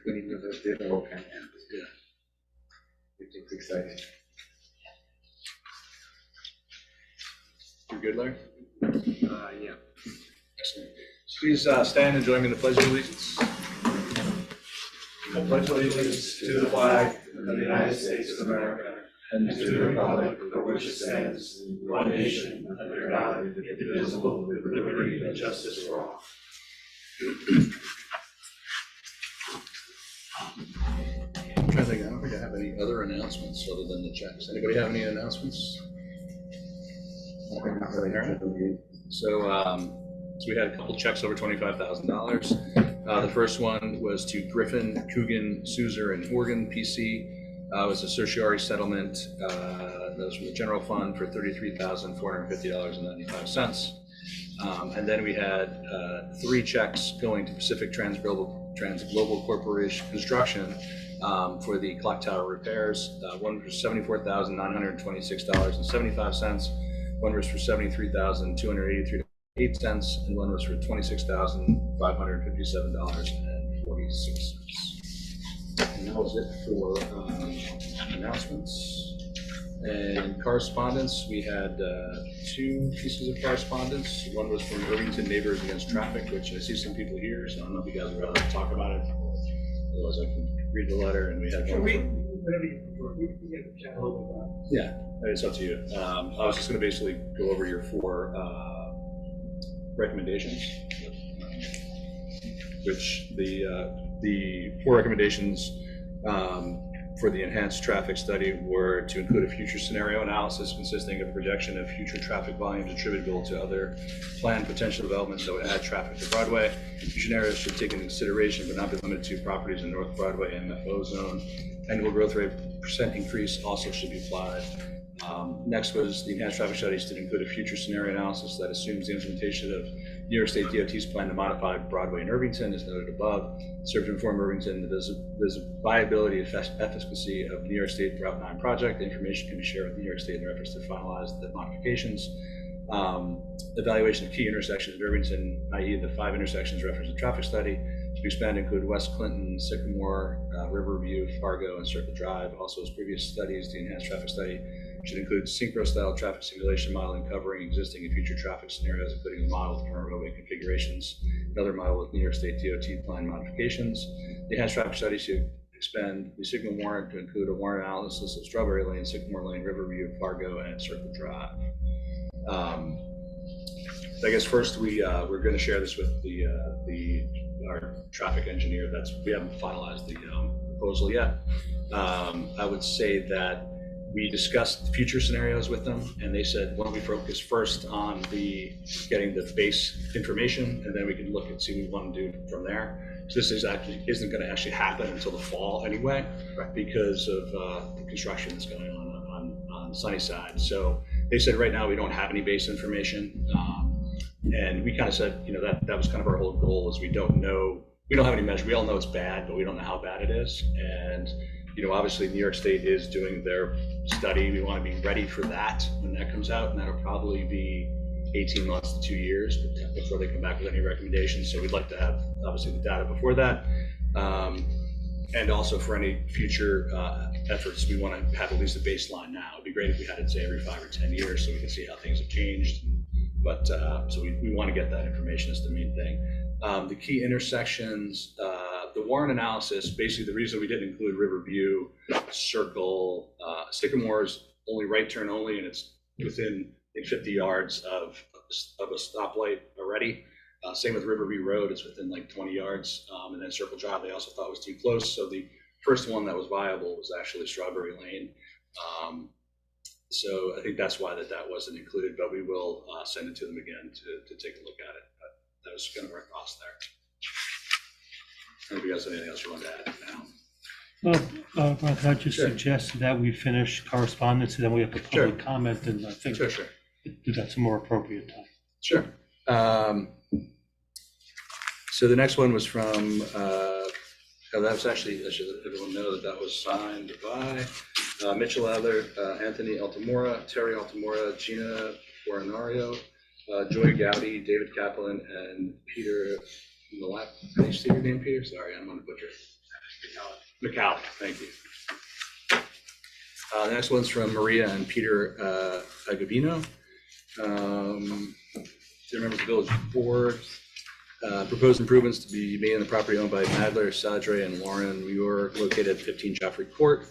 Okay. Yeah. It's exciting. You good, Larry? Yeah. Excellent. Please stand and join me in the Pledge of Allegiance. I pledge allegiance to the flag of the United States of America and to the republic for which it stands, one nation, under God, indivisible, with liberty and justice for all. I'm trying to think, I don't think I have any other announcements other than the checks. Anybody have any announcements? Not really heard. So we had a couple checks over $25,000. The first one was to Griffin, Coogan, Suzer, and Organ PC. It was a certiorari settlement. That was from the general fund for $33,450.95. And then we had 3 checks going to Pacific Transglobal Corporation Construction for the clock tower repairs. One for $74,926.75. One was for $73,283.08, and one was for $26,557.46. And that was it for announcements. And correspondence, we had 2 pieces of correspondence. One was from Irvington Neighbors Against Traffic, which I see some people here, so I don't know if you guys would rather talk about it. Otherwise, I can read the letter, and we had one. Whatever you prefer. We can get a chat a little bit about it. Yeah, it's up to you. I was just going to basically go over your 4 recommendations, which the 4 recommendations for the enhanced traffic study were to include a future scenario analysis consisting of a projection of future traffic volumes attributable to other planned potential developments that would add traffic to Broadway. Future scenarios should take into consideration, but not be limited to, properties in North Broadway MFO zone. Annual growth rate % increase also should be applied. Next was the enhanced traffic studies to include a future scenario analysis that assumes the implementation of New York State DOT's plan to modify Broadway and Irvington, as noted above. Serve to inform Irvington the viability and efficacy of New York State Route 9 project. The information can be shared with New York State in their efforts to finalize the modifications. Evaluation of key intersections in Irvington, i.e. the 5 intersections referenced in the traffic study, to be expanded include West Clinton, Sycamore, Riverview, Fargo, and Circle Drive. Also, as previous studies, the enhanced traffic study should include synchro-style traffic simulation modeling covering existing and future traffic scenarios, including a model of current roadway configurations, another model with New York State DOT plan modifications. The enhanced traffic study should expand the signal warrant to include a warrant analysis of Strawberry Lane, Sycamore Lane, Riverview, Fargo, and Circle Drive. I guess first we're going to share this with our traffic engineer. We haven't finalized the proposal yet. I would say that we discussed future scenarios with them, and they said, why don't we focus first on getting the base information, and then we can look and see what we want to do from there. So this isn't going to actually happen until the fall anyway, right, because of the construction that's going on Sunnyside. So they said right now we don't have any base information, and we kind of said, that was kind of our whole goal is we don't have any measure. We all know it's bad, but we don't know how bad it is. And obviously New York State is doing their study. We want to be ready for that when that comes out, and that'll probably be 18 months to 2 years before they come back with any recommendations. So we'd like to have obviously the data before that. And also for any future efforts, we want to have at least a baseline now. It'd be great if we had it, say, every 5 or 10 years so we can see how things have changed. But so we want to get that information is the main thing. The key intersections, the warrant analysis, basically the reason we didn't include Riverview, Circle, Sycamore's only right turn only, and it's within 50 yards of a stoplight already. Same with Riverview Road, it's within like 20 yards. And then Circle Drive, they also thought was too close. So the first one that was viable was actually Strawberry Lane. So I think that's why that wasn't included, but we will send it to them again to take a look at it. But that was kind of our thoughts there. If you guys have anything else you want to add now? I'd just suggest that we finish correspondence and then we have a public comment, and I think that's a more appropriate time. Sure. So the next one was from, that was actually, I should let everyone know that was signed by Mitchell Adler, Anthony Altamora, Terry Altamora, Gina Fornario, Joy Gowdy, David Kaplan, and Peter Malak. Can you say your name, Peter? Sorry, I'm going to butcher it. McCall, thank you. The next one's from Maria and Peter Agavino. Dear members of the village board, proposed improvements to be made in the property owned by Madler, Sadre, and Lauren Muir, located at 15 Joffrey Court.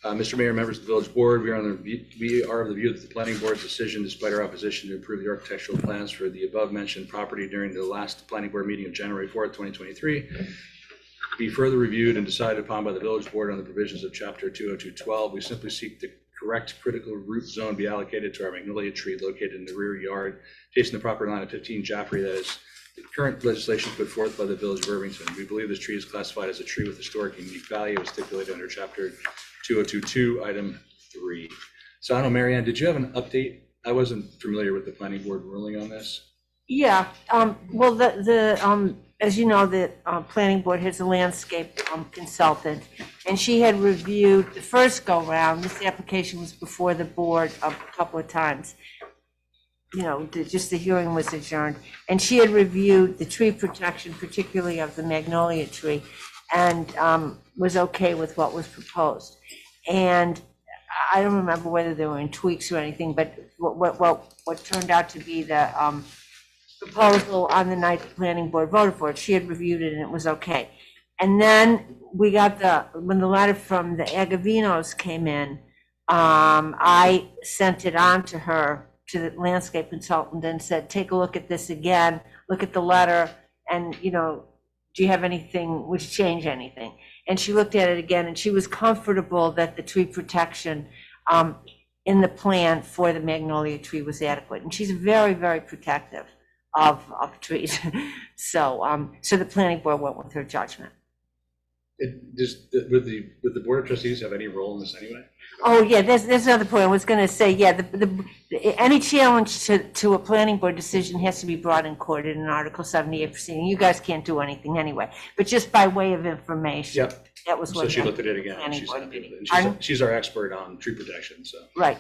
Mr. Mayor, members of the village board, we are of the view that the planning board's decision, despite our opposition to approve the architectural plans for the above mentioned property during the last planning board meeting of January 4th, 2023, be further reviewed and decided upon by the village board on the provisions of chapter 20212. We simply seek the correct critical root zone be allocated to our magnolia tree located in the rear yard, facing the property line of 15 Joffrey. That is the current legislation put forth by the village of Irvington. We believe this tree is classified as a tree with historic and unique value as stipulated under chapter 2022, item 3. So I don't know, Marianne, did you have an update? I wasn't familiar with the planning board ruling on this. Yeah, well, as you know, the planning board has a landscape consultant, and she had reviewed the first go-round. This application was before the board a couple of times. You know, just the hearing was adjourned, and she had reviewed the tree protection, particularly of the magnolia tree, and was okay with what was proposed. And I don't remember whether there were any tweaks or anything, but what turned out to be the proposal on the night the planning board voted for it, she had reviewed it and it was okay. And then we got when the letter from the Agavinos came in, I sent it on to her, to the landscape consultant, and said, take a look at this again, look at the letter, and, you know, do you have anything, would you change anything? And she looked at it again, and she was comfortable that the tree protection in the plan for the magnolia tree was adequate. And she's very, very protective of trees. So the planning board went with her judgment. Would the board of trustees have any role in this anyway? Oh, yeah, there's another point. I was going to say, yeah, any challenge to a planning board decision has to be brought in court in an Article 78 proceeding. You guys can't do anything anyway, but just by way of information. Yep. That was what. So she looked at it again. And she's happy with it. And she's our expert on tree protection, so. Right.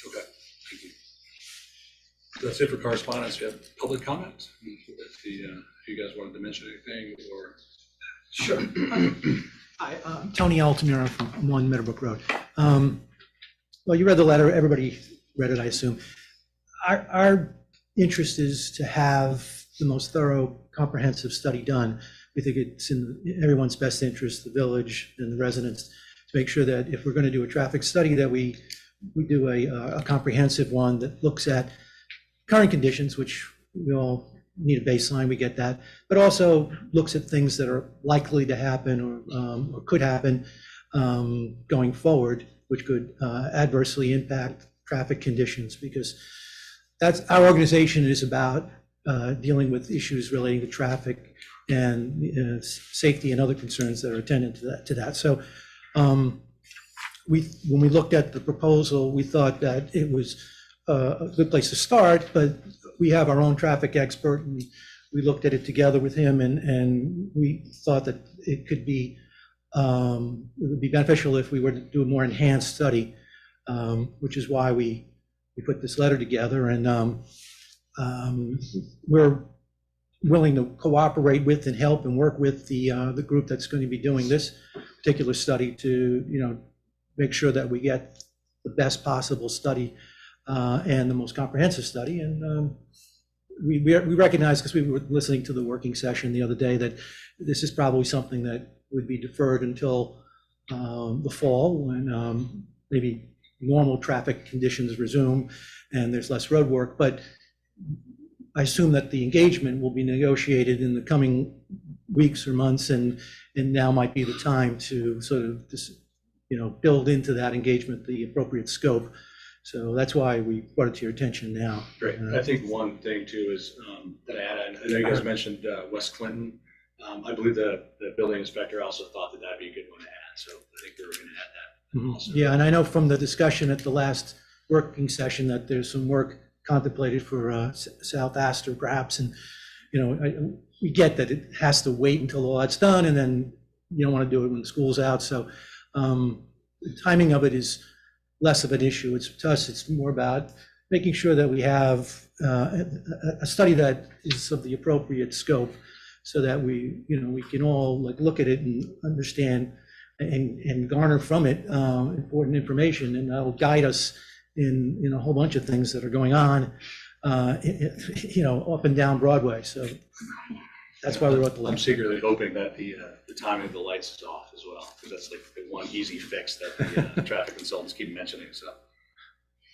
Okay, thank you. That's it for correspondence. We have public comment. If you guys wanted to mention anything or. Sure. Hi, Tony Altamira from 1 Meadowbrook Road. Well, you read the letter. Everybody read it, I assume. Our interest is to have the most thorough, comprehensive study done. We think it's in everyone's best interest, the village and the residents, to make sure that if we're going to do a traffic study, that we do a comprehensive one that looks at current conditions, which we all need a baseline, we get that, but also looks at things that are likely to happen or could happen going forward, which could adversely impact traffic conditions, because that's our organization is about dealing with issues relating to traffic and safety and other concerns that are attendant to that. So when we looked at the proposal, we thought that it was a good place to start, but we have our own traffic expert, and we looked at it together with him, and we thought that it would be beneficial if we were to do a more enhanced study, which is why we put this letter together, and we're willing to cooperate with and help and work with the group that's going to be doing this particular study to make sure that we get the best possible study and the most comprehensive study. And we recognize, because we were listening to the working session the other day, that this is probably something that would be deferred until the fall, when maybe normal traffic conditions resume and there's less road work. But I assume that the engagement will be negotiated in the coming weeks or months, and now might be the time to sort of just, build into that engagement the appropriate scope. So that's why we brought it to your attention now. Great. I think one thing too is that I know you guys mentioned West Clinton. I believe the building inspector also thought that that'd be a good one to add. So I think we were going to add that. Also. Yeah, and I know from the discussion at the last working session that there's some work contemplated for South Astor perhaps, and we get that it has to wait until all that's done, and then you don't want to do it when the school's out. So the timing of it is less of an issue. To us, it's more about making sure that we have a study that is of the appropriate scope, so that we, we can all like look at it and understand and garner from it important information, and that'll guide us in a whole bunch of things that are going on, up and down Broadway. So that's why we wrote the letter. I'm secretly hoping that the timing of the lights is off as well, because that's like the one easy fix that the traffic consultants keep mentioning, so.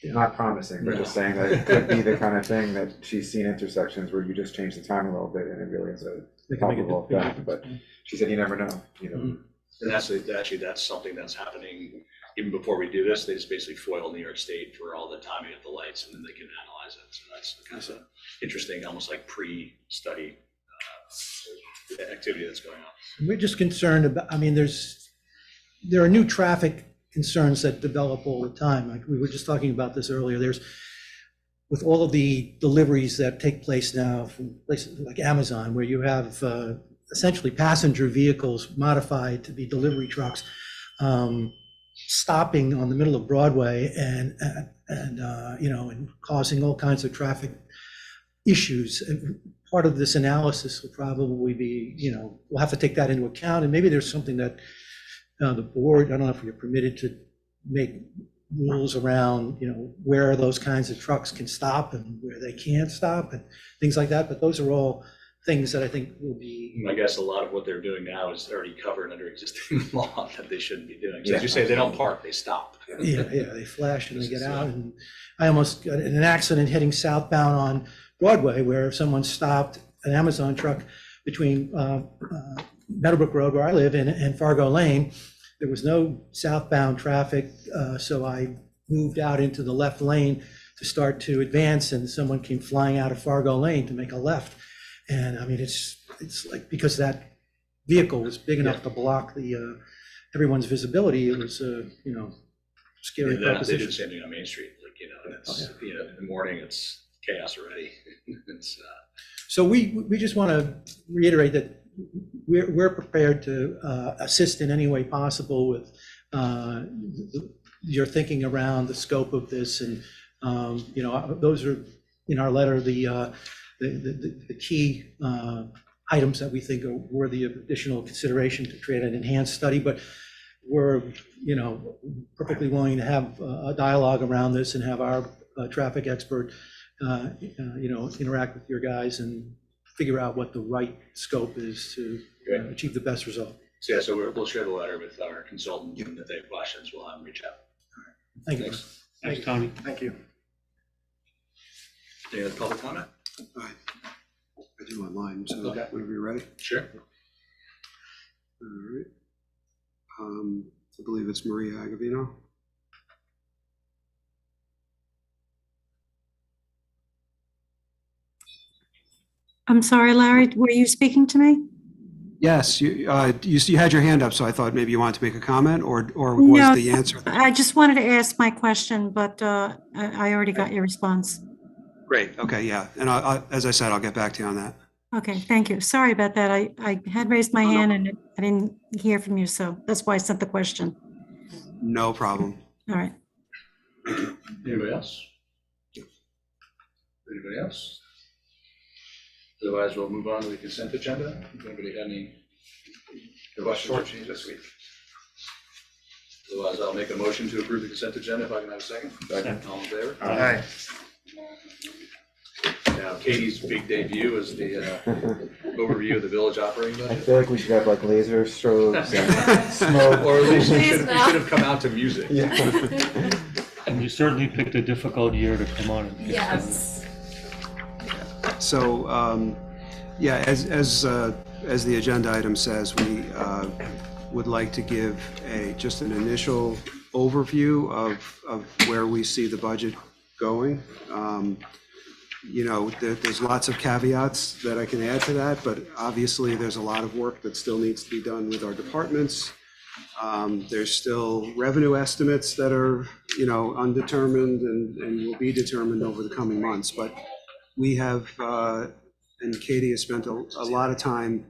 Not promising, but just saying that it could be the kind of thing that she's seen intersections where you just change the time a little bit and it really is a They can make it palpable effect, but she said you never know, Mhm. And that's something that's happening even before we do this. They just basically foil New York State for all the timing of the lights, and then they can analyze it. So that's kind of interesting, almost like pre-study activity that's going on. We're just concerned about, there are new traffic concerns that develop all the time. Like we were just talking about this earlier. With all of the deliveries that take place now from places like Amazon, where you have essentially passenger vehicles modified to be delivery trucks, stopping on the middle of Broadway and causing all kinds of traffic issues. And part of this analysis will probably be, we'll have to take that into account, and maybe there's something that the board, I don't know if you're permitted to make rules around, where those kinds of trucks can stop and where they can't stop and things like that. But those are all things that I think will be. I guess a lot of what they're doing now is already covered under existing law that they shouldn't be doing. So as you say, they don't park, they stop. Yeah, they flash and they get out. And I almost got in an accident heading southbound on Broadway where someone stopped an Amazon truck between Meadowbrook Road, where I live, and Fargo Lane. There was no southbound traffic, so I moved out into the left lane to start to advance, and someone came flying out of Fargo Lane to make a left. And it's like, because that vehicle was big enough to block the everyone's visibility, it was scary They do the proposition. same thing on Main Street, and it's, in the morning, it's chaos already. So we just want to reiterate that we're prepared to assist in any way possible with your thinking around the scope of this, and those are in our letter the key items that we think are worthy of additional consideration to create an enhanced study. But we're perfectly willing to have a dialogue around this and have our traffic expert interact with your guys and figure out what the right scope is to achieve the best result. So we'll share the letter with our consultant, and if they have questions, we'll have them reach out. Thank you. Thanks. Thanks, Tony. Thank you. Any other public comment? I do online, so Okay. whenever you're ready. Sure. All right. I believe it's Maria Agavino. I'm sorry, Larry, were you speaking to me? Yes, you had your hand up, so I thought maybe you wanted to make a comment, or No. was the answer? I just wanted to ask my question, but I already got your response. Great, okay, yeah. And as I said, I'll get back to you on that. Okay, thank you. Sorry about that. I had raised my hand and I didn't hear from you, so that's why I sent the question. No problem. All right. Anybody else? Anybody else? Otherwise, we'll move on to the consent agenda. Does anybody have any questions or changes this week? Otherwise, I'll make a motion to approve the consent agenda if I can have a second. Second. All in favor? Aye. Now, Katie's big debut is the overview of the village operating I budget. feel like we should have like laser strobes and smoke. Or at least we Please should no. have come out to music. Yeah. And you certainly picked a difficult year to come on. And Yes. So, as the agenda item says, we would like to give just an initial overview of where we see the budget going. There's lots of caveats that I can add to that, but obviously there's a lot of work that still needs to be done with our departments. There's still revenue estimates that are, undetermined and will be determined over the coming months. But we have, and Katie has spent a lot of time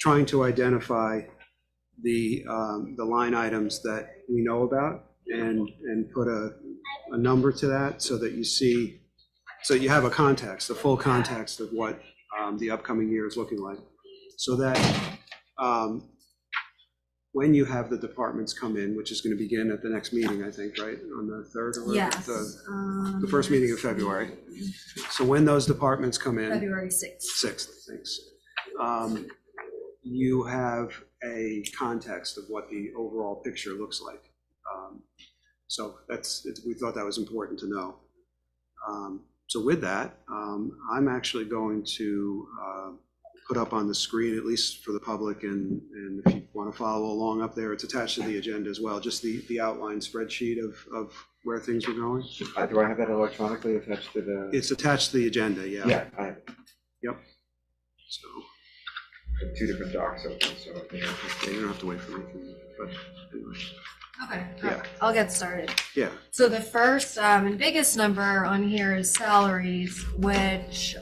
trying to identify the line items that we know about and put a number to that so that you have a context, a full context of what the upcoming year is looking like. so that when you have the departments come in, which is going to begin at the next meeting, I think, right, on the 3rd or Yes. the first meeting of February. So when those departments come in. February 6th. 6th, thanks. You have a context of what the overall picture looks like. So we thought that was important to know. So with that, I'm actually going to put up on the screen, at least for the public, and if you want to follow along up there, it's attached to the agenda as well, just the outline spreadsheet of where things are going. Do I have that electronically attached to the? It's attached to the agenda, yeah. Yeah, I have Yep. So. 2 different docs open, so. I think Yeah, you don't have to wait for me, but anyway. Okay, Yeah. I'll get started. Yeah, So the first and biggest number on here is salaries, which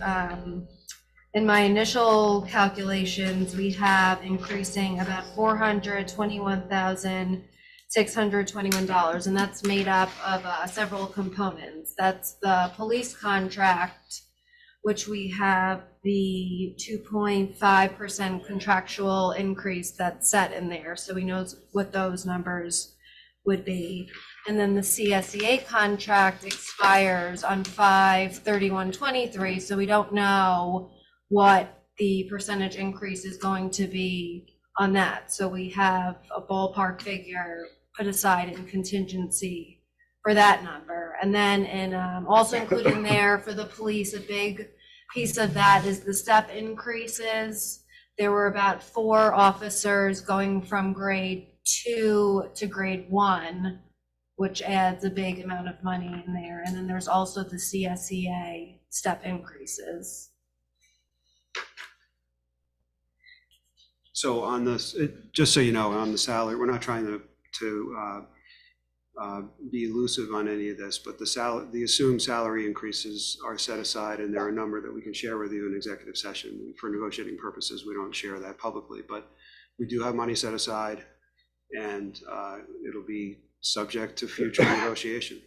in my initial calculations, we have increasing about $421,621, and that's made up of several components. That's the police contract, which we have the 2.5% contractual increase that's set in there. So we know what those numbers would be. And then the CSEA contract expires on 5/31/23, so we don't know what the percentage increase is going to be on that. So we have a ballpark figure put aside in contingency for that number. And then in also including there for the police, a big piece of that is the step increases. There were about 4 officers going from grade 2 to grade 1, which adds a big amount of money in there. And then there's also the CSEA step increases. so on this, just so you know, on the salary, we're not trying to be elusive on any of this, but the assumed salary increases are set aside, and there are a number that we can share with you in executive session. For negotiating purposes, we don't share that publicly, but we do have money set aside, and it'll be subject to future negotiation.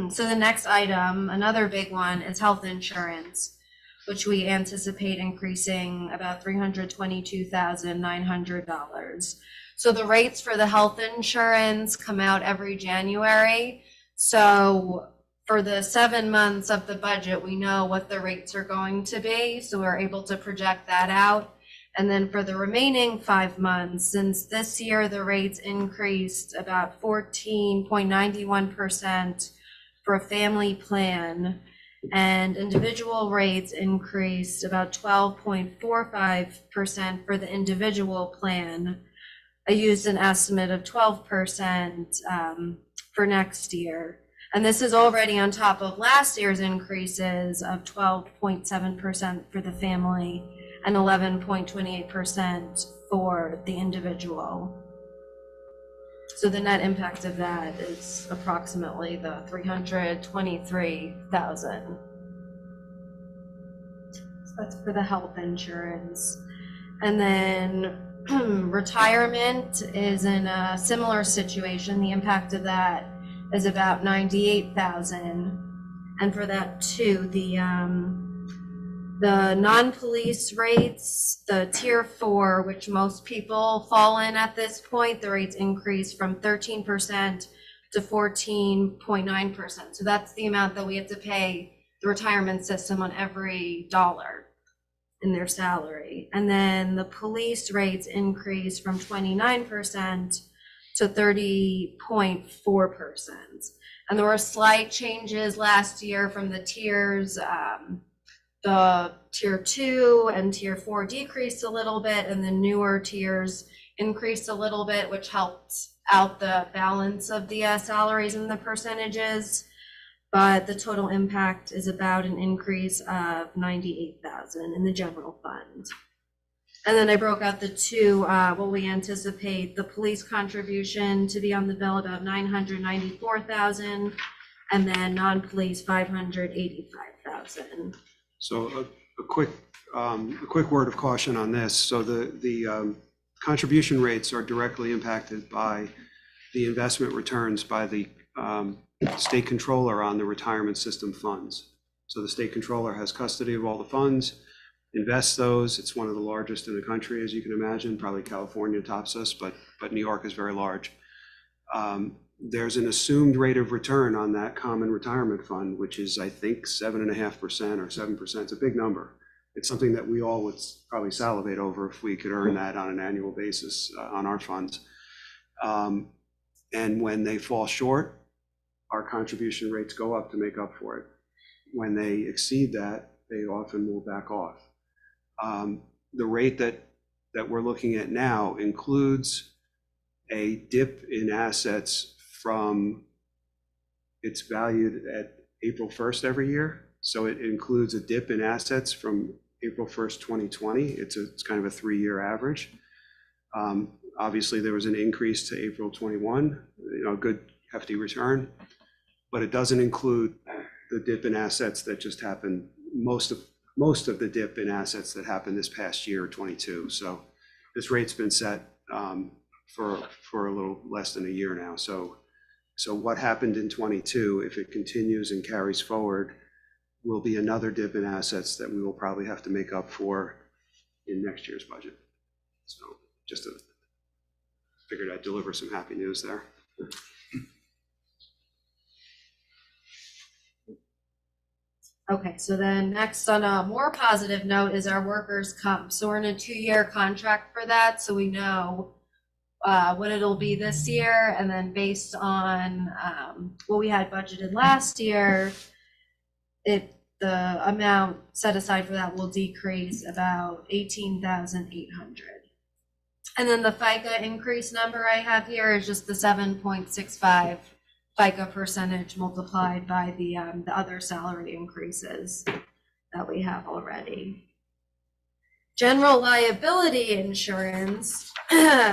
So the next item, another big one, is health insurance, which we anticipate increasing about $322,900. So the rates for the health insurance come out every January. So for the 7 months of the budget, we know what the rates are going to be. So we're able to project that out. And then for the remaining 5 months, since this year the rates increased about 14.91% for a family plan, and individual rates increased about 12.45% for the individual plan. I used an estimate of 12% for next year. And this is already on top of last year's increases of 12.7% for the family and 11.28% for the individual. So the net impact of that is approximately the $323,000. So that's for the health insurance. And then retirement is in a similar situation. The impact of that is about $98,000. And for that too, the non-police rates, the tier 4, which most people fall in at this point, the rates increase from 13% to 14.9%. So that's the amount that we have to pay the retirement system on every dollar in their salary. And then the police rates increase from 29% to 30.4%. And there were slight changes last year from the tiers. The tier 2 and tier 4 decreased a little bit, and the newer tiers increased a little bit, which helped out the balance of the salaries and the percentages. But the total impact is about an increase of $98,000 in the general fund. And then I broke out the two, what we anticipate the police contribution to be on the bill about $994,000, and then non-police $585,000. So a quick word of caution on this. So the contribution rates are directly impacted by the investment returns by the state controller on the retirement system funds. So the state controller has custody of all the funds, invests those. It's one of the largest in the country, as you can imagine. Probably California tops us, but New York is very large. There's an assumed rate of return on that common retirement fund, which is, I think, 7.5% or 7%. It's a big number. It's something that we all would probably salivate over if we could earn that on an annual basis on our funds. And when they fall short, our contribution rates go up to make up for it. When they exceed that, they often will back off. The rate that we're looking at now includes a dip in assets from, it's valued at April 1st every year. So it includes a dip in assets from April 1st, 2020. It's kind of a 3-year average. Obviously, there was an increase to April 21, a good hefty return, but it doesn't include the dip in assets that just happened, most of the dip in assets that happened this past year, 22. So this rate's been set for a little less than a year now. So what happened in 22, if it continues and carries forward, will be another dip in assets that we will probably have to make up for in next year's budget. So just figured I'd deliver some happy news there. Okay, so then next on a more positive note is our workers' comp. So we're in a 2-year contract for that, so we know what it'll be this year, and then based on what we had budgeted last year, the amount set aside for that will decrease about $18,800. And then the FICA increase number I have here is just the 7.65 FICA percentage multiplied by the other salary increases that we have already. General liability insurance.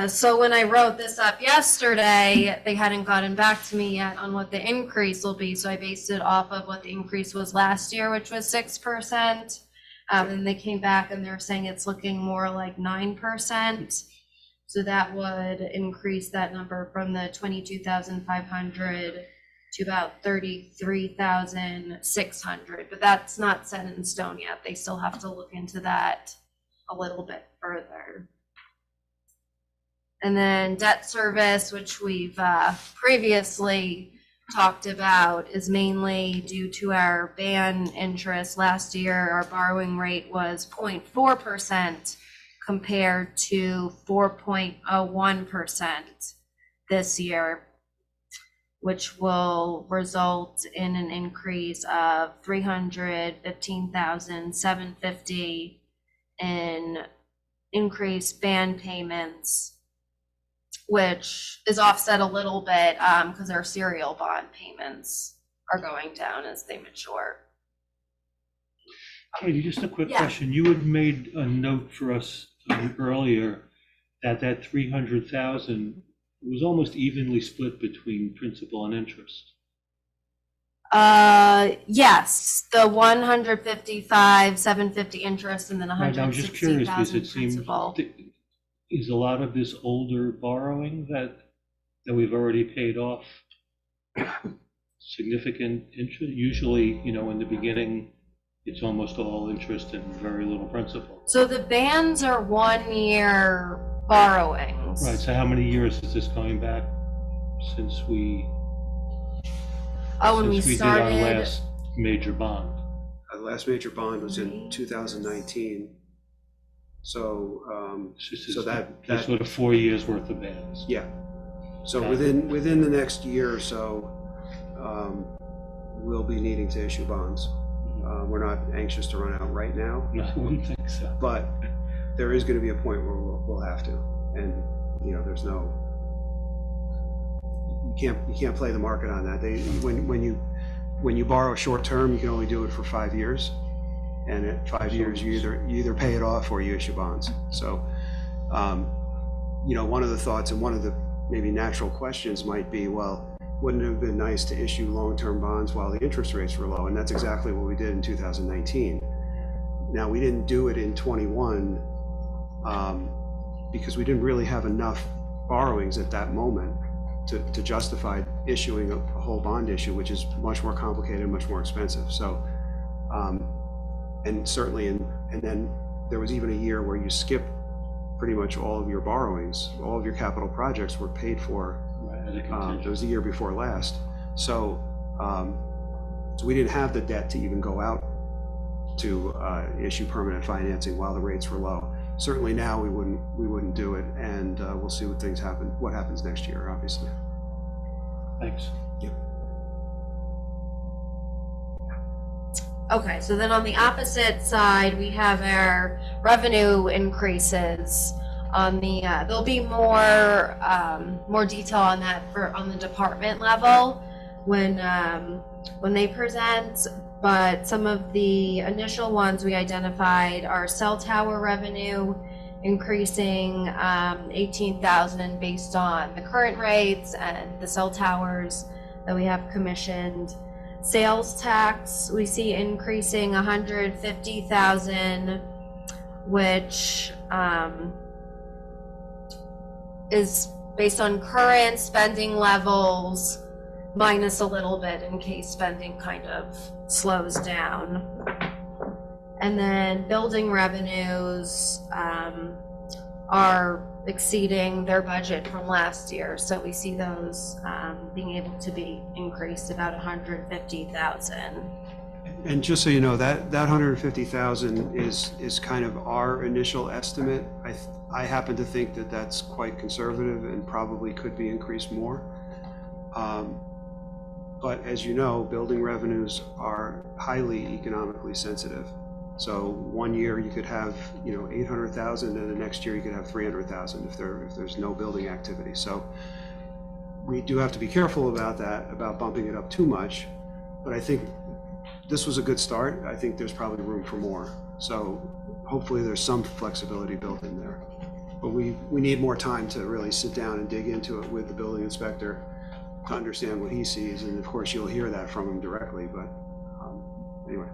So when I wrote this up yesterday, they hadn't gotten back to me yet on what the increase will be. So I based it off of what the increase was last year, which was 6%. And they came back and they're saying it's looking more like 9%. So that would increase that number from the 22,500 to about 33,600. But that's not set in stone yet. They still have to look into that a little bit further. And then debt service, which we've previously talked about, is mainly due to our ban interest. Last year, our borrowing rate was 0.4% compared to 4.01% this year, which will result in an increase of $315,750 in increased ban payments, which is offset a little bit because our serial bond payments are going down as they mature. Katie, just a quick Yeah. question. You had made a note for us earlier that 300,000 was almost evenly split between principal and interest. Yes, the 155,750 interest and then Right, I was just curious because 160,000 it seems, principal. is a lot of this older borrowing that we've already paid off significant interest? Usually, in the beginning, it's almost all interest and very little principal. So the bans are 1-year borrowings. Right, so how many years is this going back since we When we did our started, last major bond? The last major bond was in 2019. So, so that sort of 4 years worth of bans. yeah. So Got within the next year or so, we'll be needing to issue bonds. We're not anxious to run out right now, No, I wouldn't think so. but there is going to be a point where we'll have to, and there's no, you can't play the market on that. When you borrow short term, you can only do it for 5 years, and at 5 years you either pay it off or you issue bonds. So, one of the thoughts and one of the maybe natural questions might be, well, wouldn't it have been nice to issue long-term bonds while the interest rates were low? And that's exactly what we did in 2019. Now, we didn't do it in 21 because we didn't really have enough borrowings at that moment to justify issuing a whole bond issue, which is much more complicated, much more expensive. So And certainly, and then there was even a year where you skipped pretty much all of your borrowings, all of your capital projects were paid for. As a It contingent. was the year before last. So, so we didn't have the debt to even go out to issue permanent financing while the rates were low. Certainly now we wouldn't do it, and we'll see what happens next year, obviously. Thanks. Okay, so then on the opposite side, we have our revenue increases. On the, there'll be more detail on that on the department level when they present. But some of the initial ones we identified are cell tower revenue increasing 18,000 based on the current rates and the cell towers that we have commissioned. Sales tax, we see increasing 150,000, which is based on current spending levels minus a little bit in case spending kind of slows down. And then building revenues are exceeding their budget from last year. So we see those being able to be increased about 150,000. And just so you know, that 150,000 is kind of our initial estimate. I happen to think that that's quite conservative and probably could be increased more. But as you know, building revenues are highly economically sensitive. So one year you could have, 800,000, and the next year you could have 300,000 if there's no building activity. So we do have to be careful about that, about bumping it up too much. But I think this was a good start. I think there's probably room for more. So hopefully there's some flexibility built in there. But we need more time to really sit down and dig into it with the building inspector to understand what he sees. And of course you'll hear that from him directly, but anyway.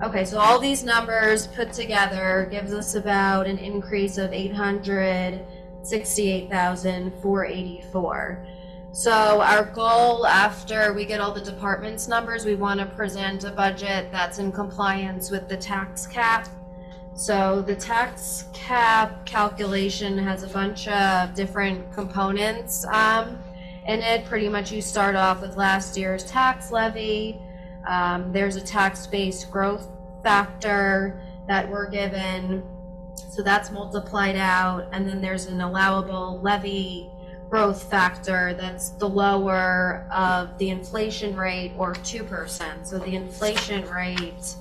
Okay, so all these numbers put together gives us about an increase of 868,484. So our goal after we get all the departments numbers, we want to present a budget that's in compliance with the tax cap. So the tax cap calculation has a bunch of different components in it. Pretty much you start off with last year's tax levy. There's a tax-based growth factor that we're given, so that's multiplied out, and then there's an allowable levy growth factor that's the lower of the inflation rate, or 2%. So the inflation rate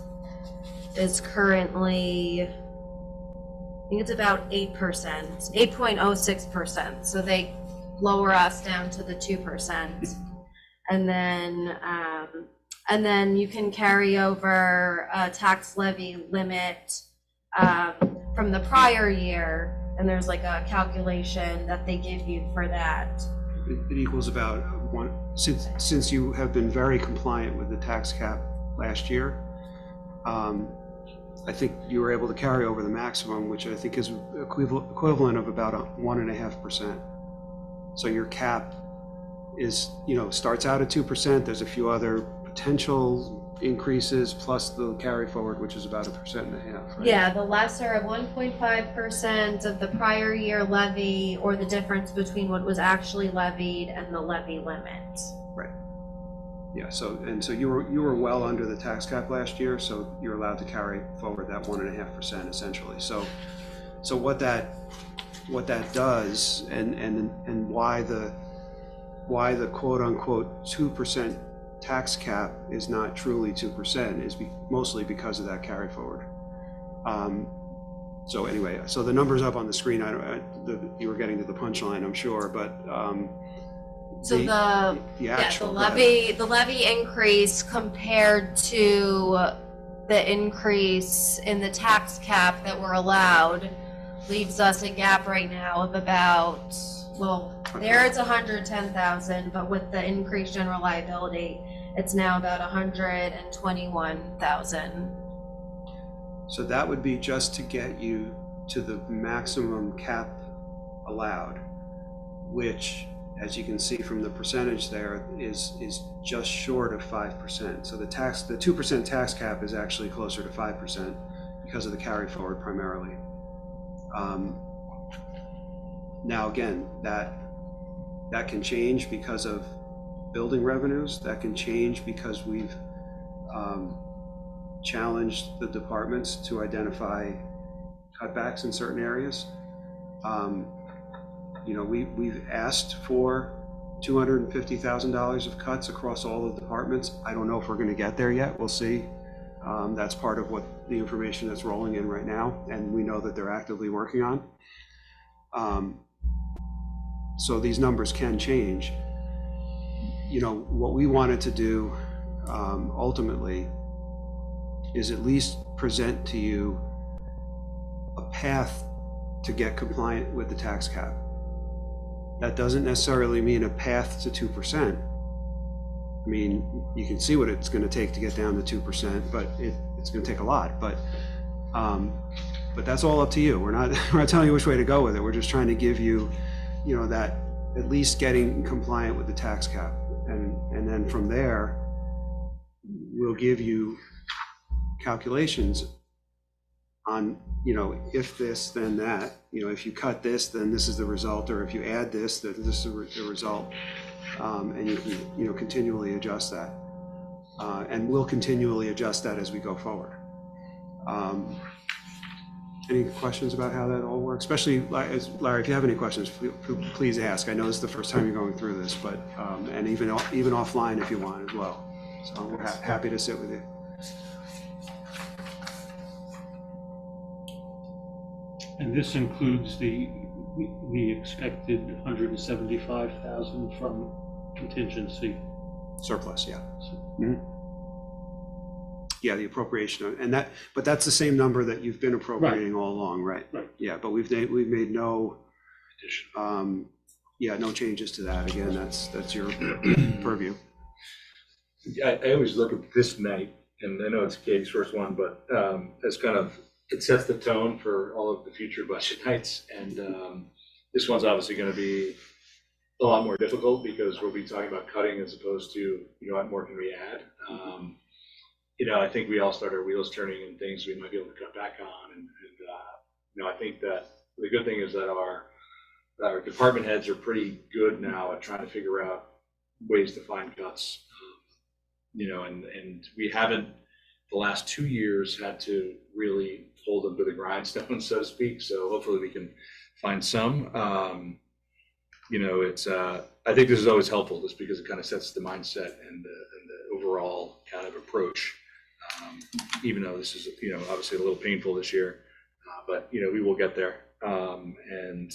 is currently, I think it's about 8%, 8.06%. So they lower us down to the 2%. And then you can carry over a tax levy limit from the prior year, and there's like a calculation that they give you for that. It equals about one, since you have been very compliant with the tax cap last year, I think you were able to carry over the maximum, which I think is equivalent of about 1.5%. So your cap is, starts out at 2%. There's a few other potential increases plus the carry forward, which is about 1.5%, right? Yeah, the lesser of 1.5% of the prior year levy, or the difference between what was actually levied and the levy limit. Right. Yeah. So you were well under the tax cap last year, so you're allowed to carry forward that 1.5% essentially. So what that does, and why the quote unquote 2% tax cap is not truly 2% is mostly because of that carry forward. So anyway, so the numbers up on the screen, you were getting to the punchline, I'm sure, but So the levy increase compared to the increase in the tax cap that we're allowed leaves us a gap right now of about, there it's 110,000, but with the increased general liability, it's now about 121,000. So that would be just to get you to the maximum cap allowed, which as you can see from the percentage there, is just short of 5%. So the 2% tax cap is actually closer to 5% because of the carry forward primarily. Now again, that can change because of building revenues. That can change because we've challenged the departments to identify cutbacks in certain areas. We've asked for $250,000 of cuts across all the departments. I don't know if we're going to get there yet. We'll see. That's part of what the information that's rolling in right now, and we know that they're actively working on. So these numbers can change. What we wanted to do ultimately is at least present to you a path to get compliant with the tax cap. That doesn't necessarily mean a path to 2%. I mean, you can see what it's going to take to get down to 2%, but it's going to take a lot. But that's all up to you. We're not telling you which way to go with it. We're just trying to give you, that at least getting compliant with the tax cap, and then from there, we'll give you calculations on, if this, then that. If you cut this, then this is the result, or if you add this, then this is the result. And you can, continually adjust that. And we'll continually adjust that as we go forward. Any questions about how that all works? Especially, Larry, if you have any questions, please ask. I know this is the first time you're going through this, but, and even offline if you want as well. So we're happy to sit with you. And this includes the expected 175,000 from contingency. Surplus, yeah. Mm-hmm. Yeah, the appropriation, but that's the same number that you've been appropriating all along, right? Right. Yeah, but we've made no no changes to that. Again, that's your purview. I always look at this night, and I know it's Katie's first one, but as kind of, it sets the tone for all of the future budget nights. And this one's obviously going to be a lot more difficult because we'll be talking about cutting as opposed to, what more can we add? I think we all start our wheels turning and things we might be able to cut back on. And I think that the good thing is that our department heads are pretty good now at trying to figure out ways to find cuts. And we haven't, the last 2 years, had to really hold them to the grindstone, so to speak. So hopefully we can find some. I think this is always helpful just because it kind of sets the mindset and the overall kind of approach. Even though this is, obviously a little painful this year, but we will get there. And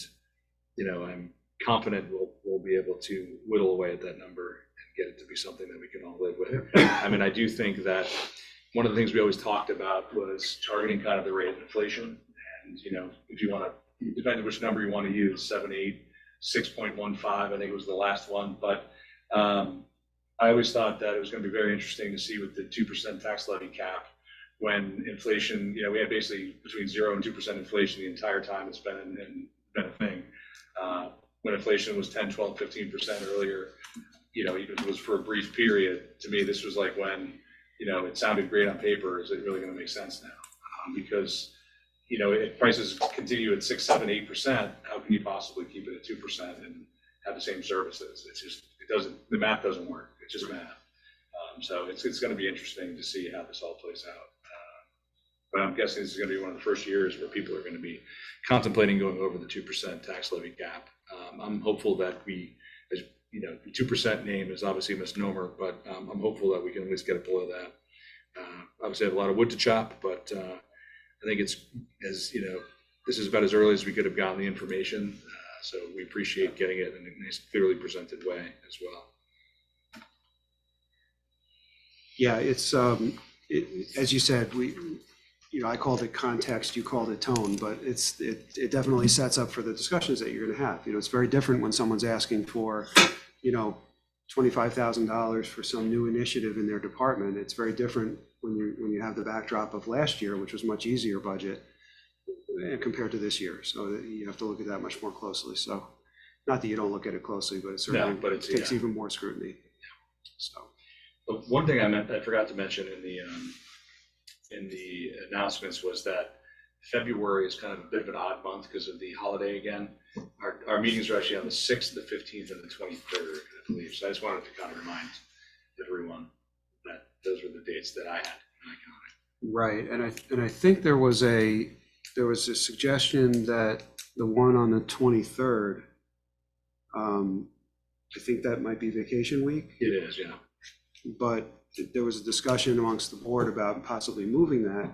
I'm confident we'll be able to whittle away at that number and get it to be something that we can all live with. I mean, I do think that one of the things we always talked about was targeting kind of the rate of inflation. And, if you want to, depending on which number you want to use, 7, 8, 6.15, I think it was the last one. But I always thought that it was going to be very interesting to see with the 2% tax levy cap, when inflation, we had basically between 0 and 2% inflation the entire time it's been a thing. When inflation was 10, 12, 15% earlier, even if it was for a brief period, to me, this was like when, it sounded great on paper. Is it really going to make sense now? Because, if prices continue at 6, 7, 8%, how can you possibly keep it at 2% and have the same services? The math doesn't work. It's just math. So it's going to be interesting to see how this all plays out. But I'm guessing this is going to be one of the first years where people are going to be contemplating going over the 2% tax levy cap. I'm hopeful that the 2% name is obviously a misnomer, but I'm hopeful that we can at least get it below that. Obviously, I have a lot of wood to chop, but I think this is about as early as we could have gotten the information. So we appreciate getting it in a nice, clearly presented way as well. Yeah, it's as you said, I called it context, you called it tone, but it definitely sets up for the discussions that you're going to have. It's very different when someone's asking for, $25,000 for some new initiative in their department. It's very different when you have the backdrop of last year, which was much easier budget compared to this year. So you have to look at that much more closely. So Not that you don't look at it closely, but it No, certainly but it's, takes yeah. even more scrutiny. So, But one thing I forgot to mention in the announcements was that February is kind of a bit of an odd month because of the holiday again. Our meetings are actually on the 6th, the 15th, and the 23rd, I believe. So I just wanted to kind of remind everyone that those were the dates that I had in my calendar. right, and I think there was a suggestion that the one on the 23rd, I think that might be vacation week, It is, yeah. but there was a discussion amongst the board about possibly moving that.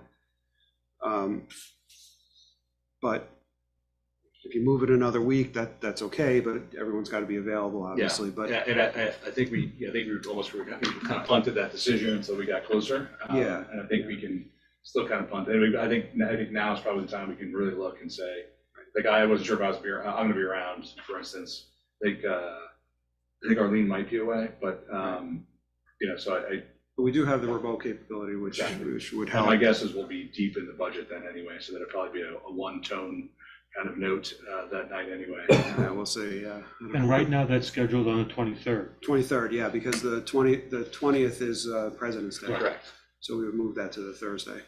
But if you move it another week, that's okay, but everyone's got to be available, obviously, but. Yeah, and I think we kind of punted that decision until we got closer. Yeah. And I think we can still kind of punt it. I think now is probably the time we can really look and say, like, I wasn't sure if I'm going to be around, for instance. I think Arlene might be away, but, so But we do have the remote capability, which would help. my guess is we'll be deep in the budget then anyway, so that'll probably be a one-tone kind of note that night anyway. We'll see, yeah. And right now, that's scheduled on the 23rd. 23rd, yeah, because the 20th is President's Day. Correct. So we would move that to the Thursday.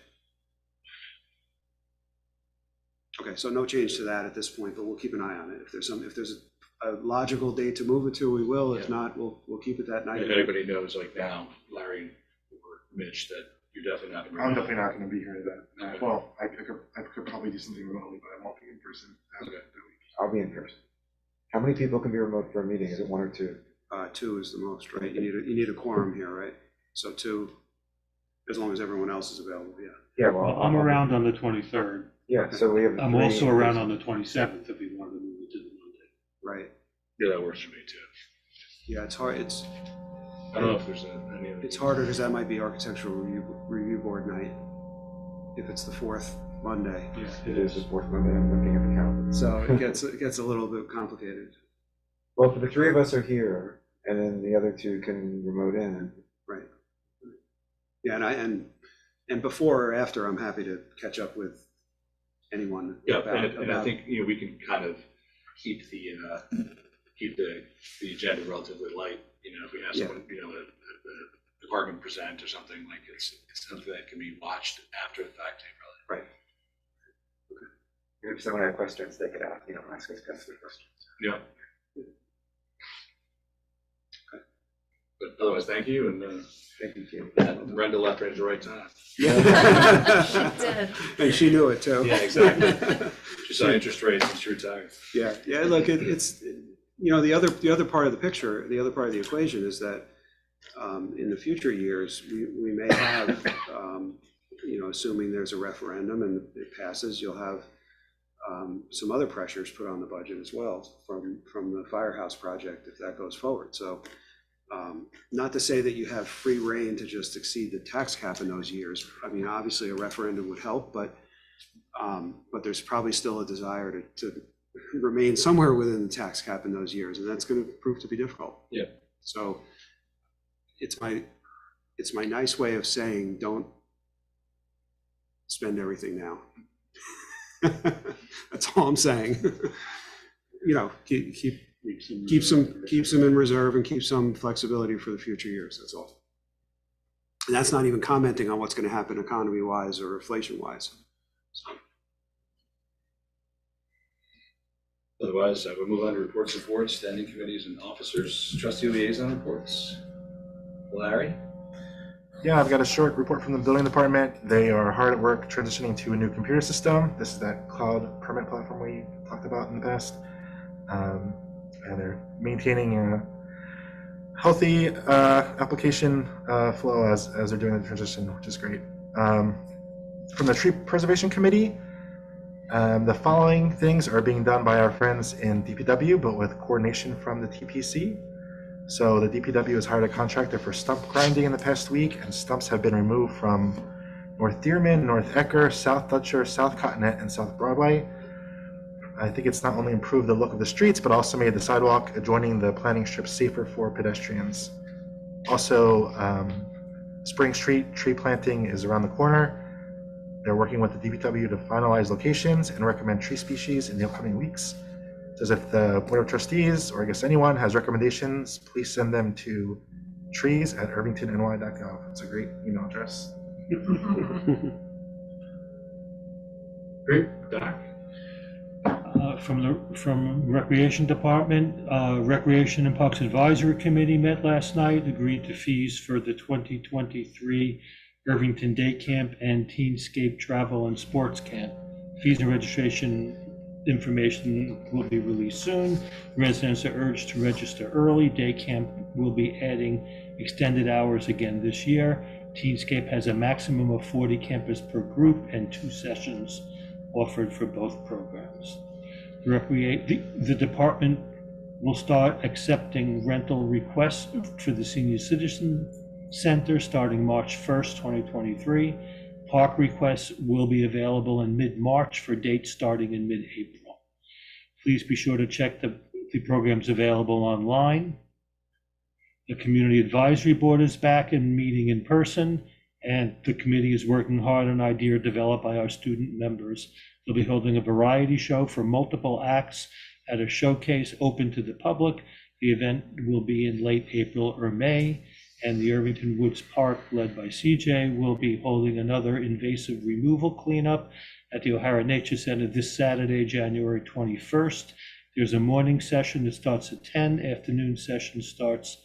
Okay, so no change to that at this point, but we'll keep an eye on it. If there's a logical date to move it to, we will. If not, we'll keep it that night. If anybody knows, like now, Larry or Mitch, that you're definitely not going to be I'm around. definitely not gonna be here then. Well, I could probably do something remotely, but I won't be in person. Okay. I'll be in person. How many people can be remote for a meeting? Is it one or two? 2 is the most, right? You need a quorum here, right? So 2, as long as everyone else is available, yeah. Yeah, Well, I'm around on the 23rd. Yeah, so we have. I'm three- also around on the 27th if we wanted to move it to the Monday. Right. Yeah, that works for me too. Yeah, it's hard. I don't know if there's any other. It's harder because that might be architectural review board night if it's the 4th Monday. Yeah, It is the fourth Monday. I'm looking at the calendar. So it gets a little bit complicated. Well, if the three of us are here, and then the other two can remote in. Right. Yeah, and before or after, I'm happy to catch up with anyone. Yeah, about and I think, we can kind of keep the agenda relatively light, if we have Yeah. someone, a department present or something, like it's something that can be watched after the fact, probably. Right. If someone had questions, they could ask, ask us questions. Yeah. But otherwise, thank you, and Thank you, Jim. Brenda left right at the right time. She did. And she knew it too. Yeah, exactly. She saw interest rates and she retired. Yeah, look, it's, the other part of the picture, the other part of the equation is that in the future years, we may have, assuming there's a referendum and it passes, you'll have some other pressures put on the budget as well from the firehouse project if that goes forward. So not to say that you have free rein to just exceed the tax cap in those years. I mean, obviously a referendum would help, but there's probably still a desire to remain somewhere within the tax cap in those years, and that's going to prove to be difficult. Yeah. So it's my nice way of saying, don't spend everything now. That's all I'm saying. Keep some in reserve and keep some flexibility for the future years. That's all. And that's not even commenting on what's going to happen economy-wise or inflation-wise. So. Otherwise, we'll move on to reports of boards, standing committees, and officers. Trustee liaison reports. Larry? Yeah, I've got a short report from the building department. They are hard at work transitioning to a new computer system. This is that cloud permit platform we talked about in the past. And they're maintaining a healthy application flow as they're doing the transition, which is great. From the Tree Preservation Committee, the following things are being done by our friends in DPW, but with coordination from the TPC. So the DPW has hired a contractor for stump grinding in the past week, and stumps have been removed from North Dearman, North Ecker, South Dutcher, South Cottonette, and South Broadway. I think it's not only improved the look of the streets, but also made the sidewalk adjoining the planting strip safer for pedestrians. Also, Spring Street tree planting is around the corner. They're working with the DPW to finalize locations and recommend tree species in the upcoming weeks. says if the Board of Trustees, or I guess anyone, has recommendations, please send them to trees@irvingtonny.gov. It's a great email address. Great, Doc? From Recreation Department, Recreation and Parks Advisory Committee met last night, agreed to fees for the 2023 Irvington Day Camp and Teenscape Travel and Sports Camp. Fees and registration information will be released soon. Residents are urged to register early. Day Camp will be adding extended hours again this year. Teenscape has a maximum of 40 campers per group and 2 sessions offered for both programs. The department will start accepting rental requests for the Senior Citizen Center starting March 1st, 2023. Park requests will be available in mid-March for dates starting in mid-April. Please be sure to check the programs available online. The Community Advisory Board is back and meeting in person, and the committee is working hard on an idea developed by our student members. They'll be holding a variety show for multiple acts at a showcase open to the public. The event will be in late April or May, and the Irvington Woods Park, led by CJ, will be holding another invasive removal cleanup at the O'Hara Nature Center this Saturday, January 21st. There's a morning session that starts at 10, afternoon session starts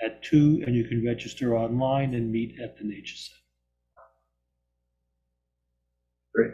at 2, and you can register online and meet at the Nature Center. Great.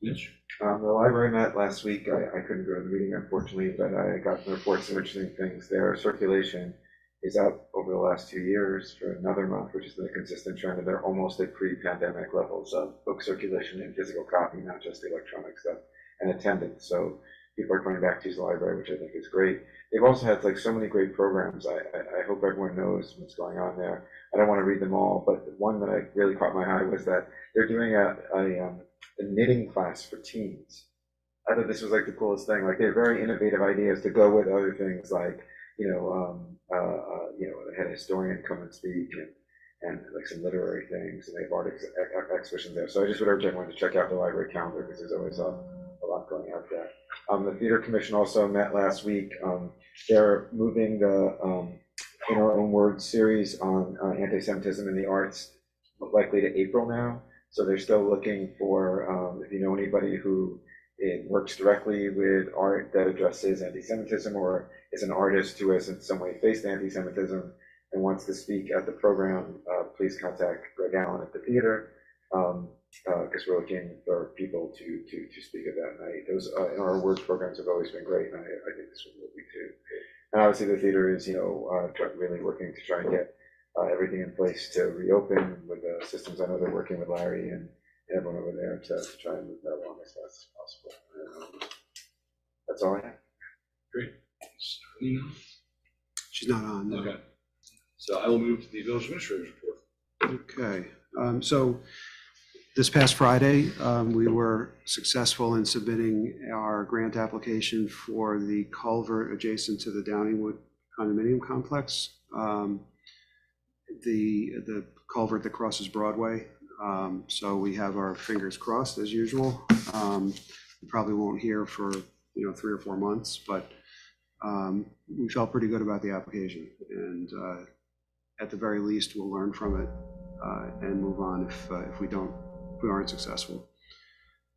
Mitch? The library met last week. I couldn't go to the meeting, unfortunately, but I got some reports of interesting things. Their circulation is up over the last 2 years for another month, which has been a consistent trend, and they're almost at pre-pandemic levels of book circulation and physical copy, not just electronic stuff, and attendance. So people are coming back to use the library, which I think is great. They've also had like so many great programs. I hope everyone knows what's going on there. I don't want to read them all, but the one that I really caught my eye was that they're doing a knitting class for teens. I thought this was like the coolest thing. Like, they're very innovative ideas to go with other things like, they had a historian come and speak, and like some literary things, and they have art exhibitions there. So I just would urge everyone to check out the library calendar, because there's always a lot going out there. The Theater Commission also met last week. They're moving the In Our Own Words series on anti-Semitism in the arts likely to April now. So they're still looking for, if you know anybody who works directly with art that addresses anti-Semitism, or is an artist who has in some way faced anti-Semitism and wants to speak at the program, please contact Greg Allen at the theater, because we're looking for people to speak at that night. Those In Our Words programs have always been great, and I think this one will be too. And obviously the theater is, really working to try and get everything in place to reopen with the systems. I know they're working with Larry and everyone over there to try and move that along as fast as possible. That's all I have. Great. Nina? She's not on. No. Okay. So I will move to the village administrator's report. Okay, so this past Friday, we were successful in submitting our grant application for the culvert adjacent to the Downingwood condominium complex. The culvert that crosses Broadway. So we have our fingers crossed as usual. We probably won't hear for 3 or 4 months, but we felt pretty good about the application, and at the very least we'll learn from it and move on if we aren't successful.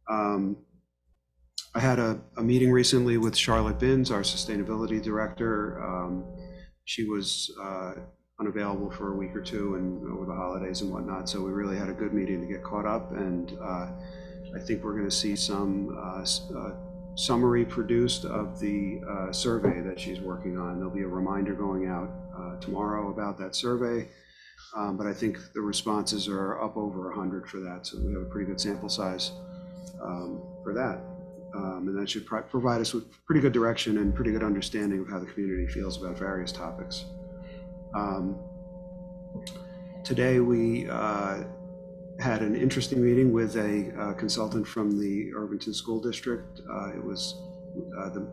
I had a meeting recently with Charlotte Binns, our sustainability director. She was unavailable for a week or two and over the holidays and whatnot, so we really had a good meeting to get caught up, and I think we're going to see some summary produced of the survey that she's working on. There'll be a reminder going out tomorrow about that survey, but I think the responses are up over 100 for that, so we have a pretty good sample size for that, and that should provide us with pretty good direction and pretty good understanding of how the community feels about various topics. Today we had an interesting meeting with a consultant from the Irvington School District. It was the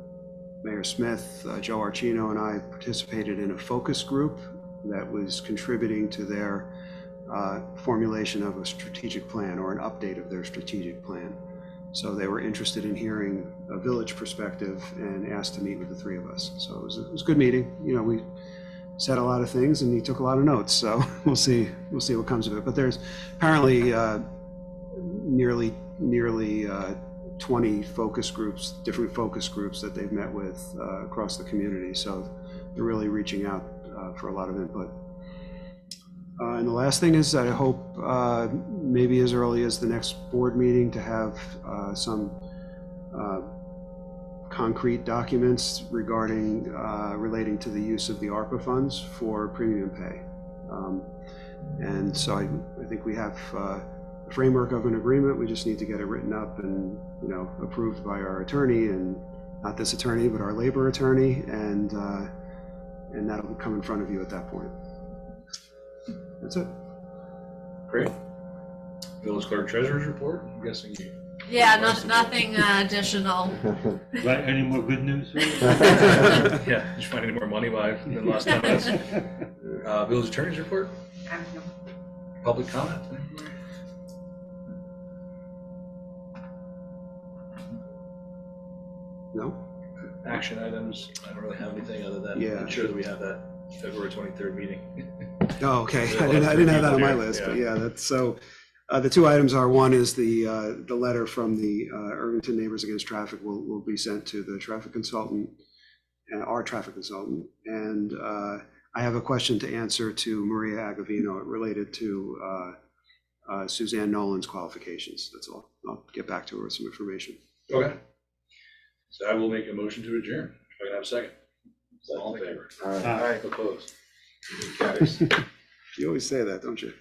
Mayor Smith, Joe Archino, and I participated in a focus group that was contributing to their formulation of a strategic plan, or an update of their strategic plan. So they were interested in hearing a village perspective and asked to meet with the three of us. So it was a good meeting. You know, we said a lot of things and he took a lot of notes. So we'll see what comes of it. But there's apparently nearly 20 focus groups, different focus groups that they've met with across the community. So they're really reaching out for a lot of input. And the last thing is that I hope maybe as early as the next board meeting to have some concrete documents regarding relating to the use of the ARPA funds for premium pay. And so I think we have a framework of an agreement. We just need to get it written up and, you know, approved by our attorney, and not this attorney, but our labor attorney, and that'll come in front of you at that point. That's it. Great. Village clerk treasurer's report, I'm guessing you. Yeah, nothing additional. Right, any more good news? Yeah, did you find any more money in the last 10 minutes? Village attorney's report? Public comment? No? Action items, I don't really have anything other than Yeah. ensure that we have that February 23rd meeting. Oh, okay. There's a I lot didn't of have that people on my here, list, but yeah. yeah, that's so. The two items are, one is the letter from the Irvington Neighbors Against Traffic will be sent to the traffic consultant, our traffic consultant. And I have a question to answer to Maria Agavino related to Suzanne Nolan's qualifications. That's all. I'll get back to her with some information. Okay. So I will make a motion to adjourn. If I can have a second. All in favor? All right. Opposed? You always say that, don't you?